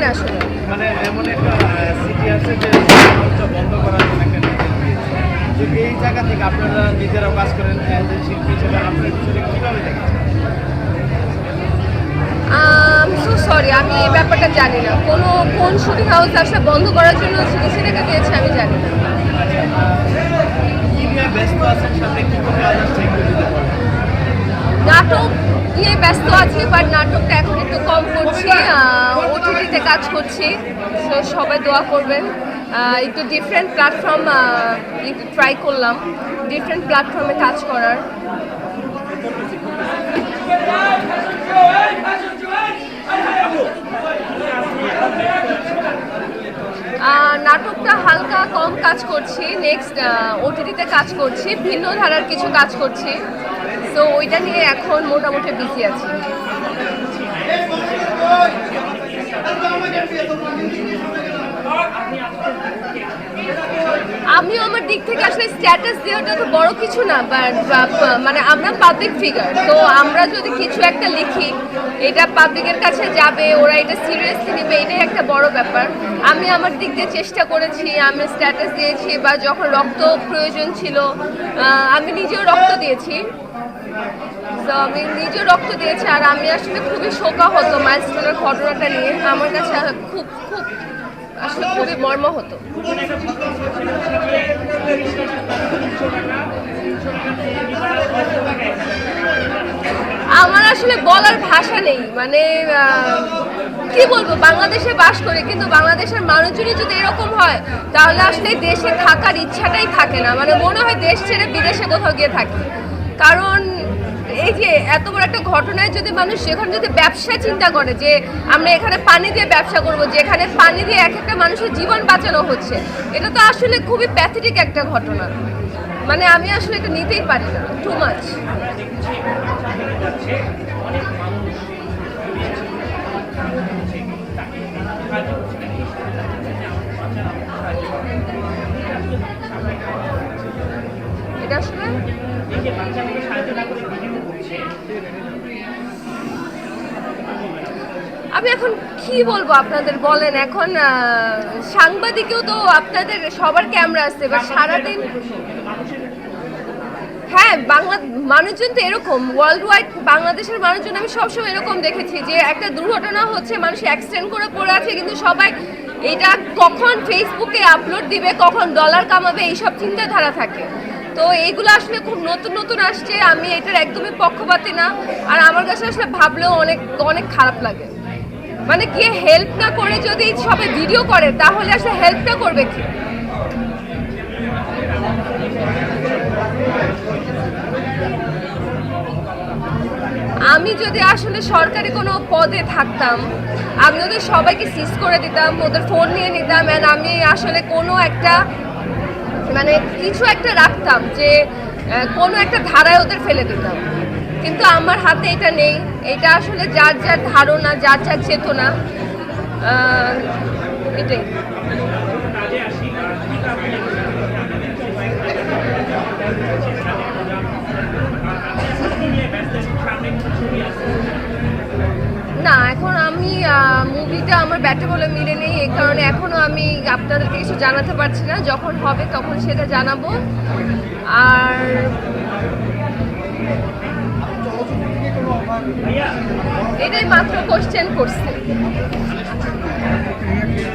না আসলে। মানে এমন একটা সিটি আছে যে বন্ধ করার জন্য একটা নির্দেশ দিয়েছে। তো এই জায়গা থেকে আপনারা নিজেরাও কাজ করেন যে শিল্পী হিসেবে আপনার বিষয়টা কীভাবে দেখেন? সো সরি, আমি এই ব্যাপারটা জানি না। কোন শুটিং হাউস আসলে বন্ধ করার জন্য চিকিৎসা রেখে দিয়েছে আমি জানি না। কি নিয়ে ব্যস্ত আছেন, সামনে কি কোনো কাজ আসছে একটু যদি বলেন। নাটক নিয়ে ব্যস্ত আছি, বাট নাটকটা এখন একটু কম করছি। ওটিটিতে কাজ করছি, তো সবাই দোয়া করবেন। একটু ডিফারেন্ট প্ল্যাটফর্ম একটু ট্রাই করলাম, ডিফারেন্ট প্ল্যাটফর্মে কাজ করার। নাটকটা হালকা কম কাজ করছি, নেক্সট ওটিটিতে কাজ করছি, ভিন্ন ধারার কিছু কাজ করছি। তো ওইটা নিয়ে এখন মোটামুটি বিজি আছি। আমিও আমার দিক থেকে আসলে স্ট্যাটাস দেওয়াটা তো বড় কিছু না, মানে আমরা পাবলিক ফিগার, তো আমরা যদি কিছু একটা লিখি এটা পাবলিকের কাছে যাবে, ওরা এটা সিরিয়াসলি নেবে, এটাই একটা বড় ব্যাপার। আমি আমার দিক দিয়ে চেষ্টা করেছি, আমি স্ট্যাটাস দিয়েছি, বা যখন রক্ত প্রয়োজন ছিল আমি নিজেও রক্ত দিয়েছি। তো আমি নিজেও রক্ত দিয়েছি, আর আমি আসলে খুবই শোকাহত মাইলস্টোনের ঘটনাটা নিয়ে। আমার কাছে খুব খুব আসলে খুবই মর্ম হতো। আমার আসলে বলার ভাষা নেই, মানে কি বলবো, বাংলাদেশে বাস করি, কিন্তু বাংলাদেশের মানুষজনই যদি এরকম হয় তাহলে আসলে দেশে থাকার ইচ্ছাটাই থাকে না। মানে মনে হয় দেশ ছেড়ে বিদেশে কোথাও গিয়ে থাকি। কারণ এই যে এত বড় একটা ঘটনায় যদি মানুষ এখন যদি ব্যবসা চিন্তা করে যে আমরা এখানে পানি দিয়ে ব্যবসা করব, যে এখানে পানি দিয়ে এক একটা মানুষের জীবন বাঁচানো হচ্ছে, এটা তো আসলে খুবই প্যাথেটিক একটা ঘটনা। মানে আমি আসলে এটা নিতেই পারি না, টু মাচ। এটা আসলে আমি এখন কি বলবো আপনাদের, বলেন। এখন সাংবাদিকেও তো আপনাদের সবার ক্যামেরা আছে, এবার সারাদিন। হ্যাঁ, মানুষজন তো এরকম ওয়ার্ল্ড ওয়াইড, বাংলাদেশের মানুষজন আমি সবসময় এরকম দেখেছি যে একটা দুর্ঘটনা হচ্ছে, মানুষ অ্যাক্সিডেন্ট করে পড়ে আছে, কিন্তু সবাই এটা কখন ফেসবুকে আপলোড দিবে, কখন ডলার কামাবে, এইসব চিন্তাধারা থাকে। তো এইগুলো আসলে খুব নতুন নতুন আসছে, আমি এটার একদমই পক্ষপাতী না। আর আমার কাছে আসলে ভাবলেও অনেক অনেক খারাপ লাগে। মানে কি হেল্প না করে যদি সবাই ভিডিও করে, তাহলে আসলে হেল্পটা করবে কি? আমি যদি আসলে সরকারি কোনো পদে থাকতাম, আমি ওদের সবাইকে সিজ করে দিতাম, ওদের ফোন নিয়ে নিতাম, অ্যান্ড আমি আসলে কোনো একটা মানে কিছু একটা রাখতাম যে কোনো একটা ধারায় ওদের ফেলে দিতাম। কিন্তু আমার হাতে এটা নেই। এটা আসলে যার যার ধারণা, যার যার চেতনা, এটাই। না, এখন আমি মুভিটা আমার ব্যাটে বলে মিলে নেই, এই কারণে এখনও আমি আপনাদেরকে কিছু জানাতে পারছি না। যখন হবে তখন সেটা জানাবো। আর এটাই মাত্র কোশ্চেন করছে।